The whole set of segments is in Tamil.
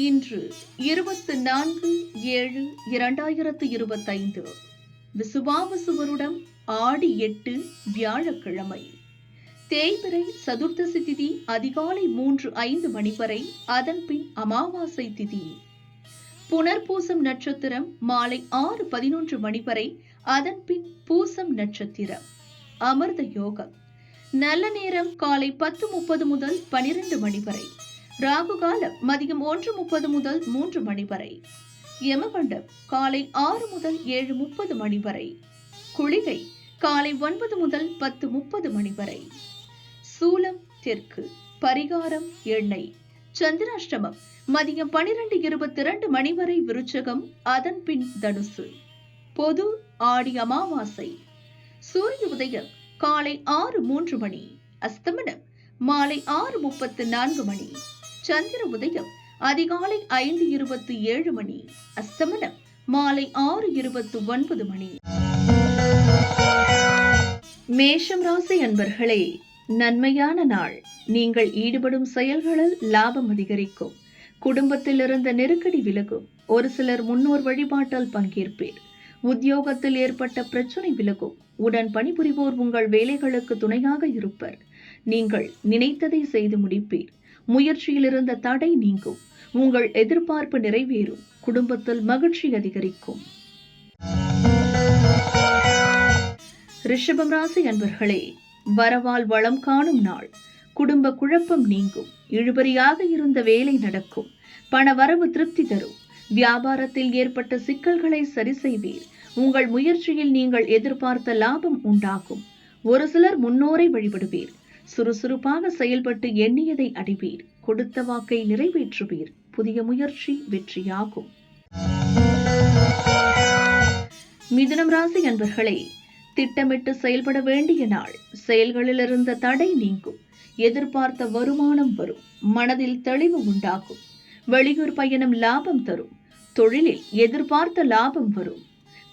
இன்று 24/7/2025 விசுவாவசு வருடம் ஆடி 8 வியாழக்கிழமை. தேய்பிறை சதுர்த்தசி திதி அதிகாலை 3:05 மணி வரை, அதன்பின் அமாவாசை திதி. புனர்பூசம் நட்சத்திரம் மாலை 6:11 மணி வரை, அதன்பின் பூசம் நட்சத்திரம். அமிர்த யோகம். நல்ல நேரம் காலை 10:30 முதல் 12 மணி வரை. ராகு காலம் மதியம் 1:30 முதல் 3 மணி வரை. யமகண்டம் காலை 6 முதல் 7:30 மணி வரை. குளிகை காலை 9 முதல் 10:30 மணி வரை. சூலம் தெற்கு. பரிகாரம் எண்ணெய். சந்திராஷ்டமம் மதியம் 12:22 மணி வரை விருச்சகம், அதன் பின் தனுசு. பொது ஆடி அமாவாசை. சூரிய உதயம் காலை 6:03 மணி. அஸ்தமனம் மாலை 6:34 மணி. சந்திர உதயம் அதிகாலை 5:27 மணி. அஸ்தமனம் மாலை 6:29 மணி. மேஷம் ராசி அன்பர்களே, நன்மையான நாள். நீங்கள் ஈடுபடும் செயல்களில் லாபம் அதிகரிக்கும். குடும்பத்தில் இருந்த நெருக்கடி விலகும். ஒரு சிலர் முன்னோர் வழிபாட்டால் பங்கேற்பீர். உத்தியோகத்தில் ஏற்பட்ட பிரச்சனை விலகும். உடன் பணிபுரிவோர் உங்கள் வேலைகளுக்கு துணையாக இருப்பர். நீங்கள் நினைத்ததை செய்து முடிப்பீர். முயற்சியில் இருந்த தடை நீங்கும். உங்கள் எதிர்பார்ப்பு நிறைவேறும். குடும்பத்தில் மகிழ்ச்சி அதிகரிக்கும். ரிஷபம் ராசி அன்பர்களே, வரவால் வளம் காணும் நாள். குடும்ப குழப்பம் நீங்கும். இழுபறியாக இருந்த வேலை நடக்கும். பண வரவு திருப்தி தரும். வியாபாரத்தில் ஏற்பட்ட சிக்கல்களை சரி செய்வீர். உங்கள் முயற்சியில் நீங்கள் எதிர்பார்த்த லாபம் உண்டாகும். ஒரு சிலர் முன்னோரை வழிபடுவீர். சுறுசுறுப்பாக செயல்பட்டு எண்ணியதை அடைவீர். கொடுத்த வாக்கை நிறைவேற்றுவீர். புதிய முயற்சி வெற்றியாகும். மிதுனம் ராசி அன்பர்களே, திட்டமிட்டு செயல்பட வேண்டிய நாள். செயல்களில் இருந்த தடை நீங்கும். எதிர்பார்த்த வருமானம் வரும். மனதில் தெளிவு உண்டாகும். வெளியூர் பயணம் லாபம் தரும். தொழிலில் எதிர்பார்த்த லாபம் வரும்.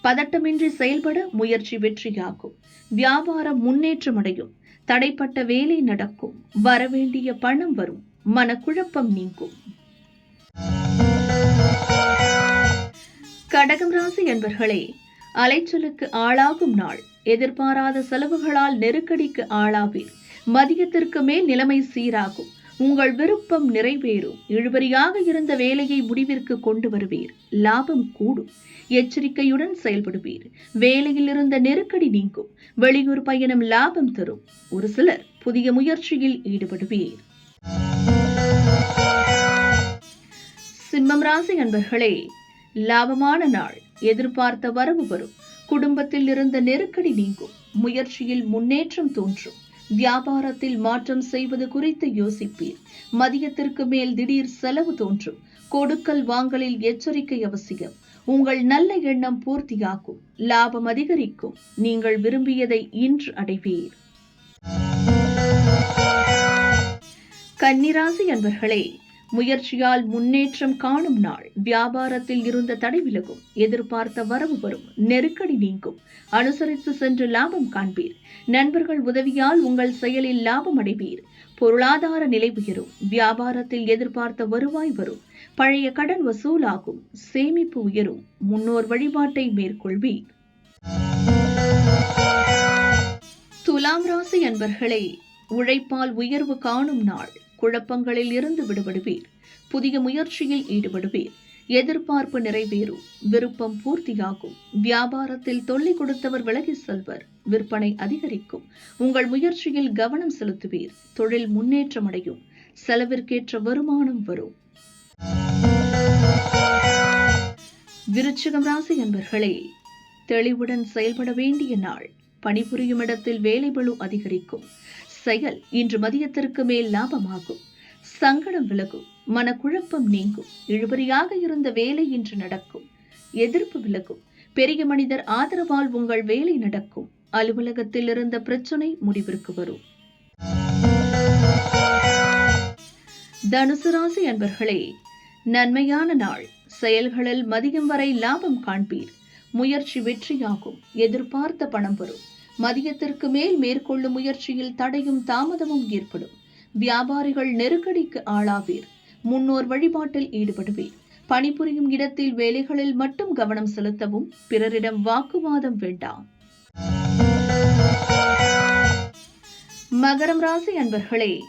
பதட்டமின்றி செயல்பட முயற்சி வெற்றியாகும். வியாபாரம் முன்னேற்றம் அடையும். தடைப்பட்ட வேலை நடக்கும். வரவேண்டிய பணம் வரும். மனக்குழப்பம் நீங்கும். கடகம் ராசி என்பர்களே, அலைச்சலுக்கு ஆளாகும் நாள். எதிர்பாராத செலவுகளால் நெருக்கடிக்கு ஆளாவீர். மதியத்திற்கு மேல் நிலைமை சீராகும். உங்கள் விருப்பம் நிறைவேறும். இழுபறியாக இருந்த வேலையை முடிவிற்கு கொண்டு வருவீர். லாபம் கூடும். எச்சரிக்கையுடன் செயல்படுவீர். வேலையில் இருந்த நெருக்கடி நீங்கும். வெளியூர் பயணம் லாபம் தரும். ஒரு சிலர் புதிய முயற்சியில் ஈடுபடுவீர். சிம்மம் ராசி அன்பர்களே, லாபமான நாள். எதிர்பார்த்த வரவு வரும். குடும்பத்தில் இருந்த நெருக்கடி நீங்கும். முயற்சியில் முன்னேற்றம் தோன்றும். வியாபாரத்தில் மாற்றம் செய்வது குறித்து யோசிப்பீர். மதியத்திற்கு மேல் திடீர் செலவு தோன்றும். கொடுக்கல் வாங்கலில் எச்சரிக்கை அவசியம். உங்கள் நல்ல எண்ணம் பூர்த்தியாகும். லாபம் அதிகரிக்கும். நீங்கள் விரும்பியதை இன்று அடைவீர். கன்னிராசி அன்பர்களே, முயற்சியால் முன்னேற்றம் காணும் நாள். வியாபாரத்தில் இருந்த தடை விலகும். எதிர்பார்த்த வரவு வரும். நெருக்கடி நீங்கும். அனுசரித்து சென்று லாபம் காண்பீர். நண்பர்கள் உதவியால் உங்கள் செயலில் லாபம் அடைவீர். பொருளாதார நிலை உயரும். வியாபாரத்தில் எதிர்பார்த்த வருவாய் வரும். பழைய கடன் வசூலாகும். சேமிப்பு உயரும். முன்னோர் வழிபாட்டை மேற்கொள்வீர். துலாம் ராசி அன்பர்களே, உழைப்பால் உயர்வு காணும் நாள். குழப்பங்களில் இருந்து விடுபடுவீர். புதிய முயற்சியில் ஈடுபடுவீர். எதிர்பார்ப்பு நிறைவேறும். விருப்பம் பூர்த்தியாகும். வியாபாரத்தில் தொல்லை கொடுத்தவர் விலகி செல்வர். விற்பனை அதிகரிக்கும். உங்கள் முயற்சியில் கவனம் செலுத்துவீர். தொழில் முன்னேற்றம் அடையும். செலவிற்கேற்ற வருமானம் வரும். விருச்சிகம் ராசி அன்பர்களே, தெளிவுடன் செயல்பட வேண்டிய நாள். பணிபுரியும் இடத்தில் வேலைபளு அதிகரிக்கும். செயல் இன்று மதியத்திற்கு மேல் லாபமாகும். சங்கடம் விலகும். மனக்குழப்பம் நீங்கும். இழுபறியாக இருந்த வேலை இன்று நடக்கும். எதிர்ப்பு விலகும். பெரிய மனிதர் ஆதரவால் உங்கள் வேலை நடக்கும். அலுவலகத்தில் இருந்த பிரச்சனை முடிவிற்கு வரும். தனுசு ராசி அன்பர்களே, நன்மையான நாள். செயல்களில் மதியம் வரை லாபம் காண்பீர். முயற்சி வெற்றியாகும். எதிர்பார்த்த பணம் வரும். மதியத்திற்கு மேல் மேற்கொள்ளும் முயற்சியில் தடையும் தாமதமும் ஏற்படும். வியாபாரிகள் நெருக்கடிக்கு ஆளாவீர். முன்னோர் வழிபாட்டில் ஈடுபடுவீர். பணிபுரியும் இடத்தில் வேலைகளில் மட்டும் கவனம் செலுத்தவும். பிறரிடம் வாக்குவாதம் வேண்டாம். மகரம் ராசி அன்பர்களே,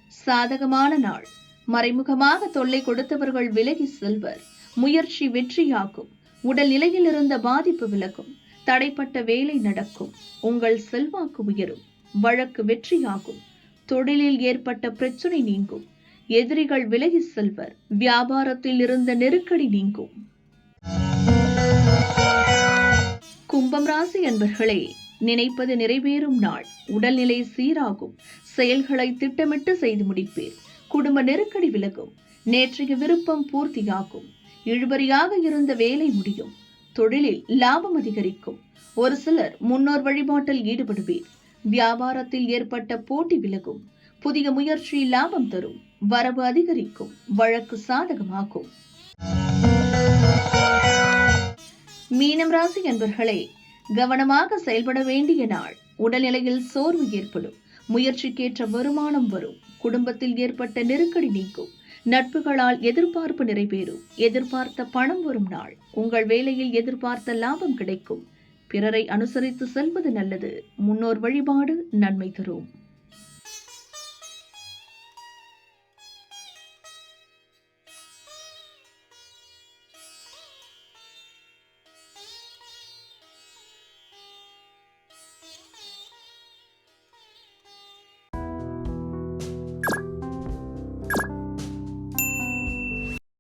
சாதகமான நாள். மறைமுகமாக தொல்லை கொடுத்தவர்கள் விலகி செல்வர். முயற்சி வெற்றியாகும். உடல் நிலையில் இருந்த பாதிப்பு விலகும். தடைப்பட்ட வேலை நடக்கும். உங்கள் செல்வாக்கு உயரும். வழக்கு வெற்றியாகும். தொழிலில் ஏற்பட்ட பிரச்சனை நீங்கும். எதிரிகள் விலகி செல்வர். வியாபாரத்தில் இருந்த நெருக்கடி நீங்கும். கும்பம் ராசி அன்பர்களே, நினைப்பது நிறைவேறும் நாள். உடல்நிலை சீராகும். செயல்களை திட்டமிட்டு செய்து முடிப்பீர். குடும்ப நெருக்கடி விலகும். நேற்றைய விருப்பம் பூர்த்தியாகும். இழுபறியாக இருந்த வேலை முடியும். தொழிலில் லாபம் அதிகரிக்கும். ஒரு சிலர் முன்னோர் வழிபாட்டில் ஈடுபடுவீர். வியாபாரத்தில் ஏற்பட்ட போட்டி விலகும். புதிய முயற்சி லாபம் தரும். வரவு அதிகரிக்கும். வழக்கு சாதகமாகும். மீனம் ராசி அன்பர்களே, கவனமாக செயல்பட வேண்டிய நாள். உடல்நிலையில் சோர்வு ஏற்படும். முயற்சிக்கேற்ற வருமானம் வரும். குடும்பத்தில் ஏற்பட்ட நெருக்கடி நீங்கும். நட்புகளால் எதிர்பார்ப்பு நிறைவேறும். எதிர்பார்த்த பணம் வரும் நாள். உங்கள் வேலையில் எதிர்பார்த்த லாபம் கிடைக்கும். பிறரை அனுசரித்து செல்வது நல்லது. முன்னோர் வழிபாடு நன்மை தரும்.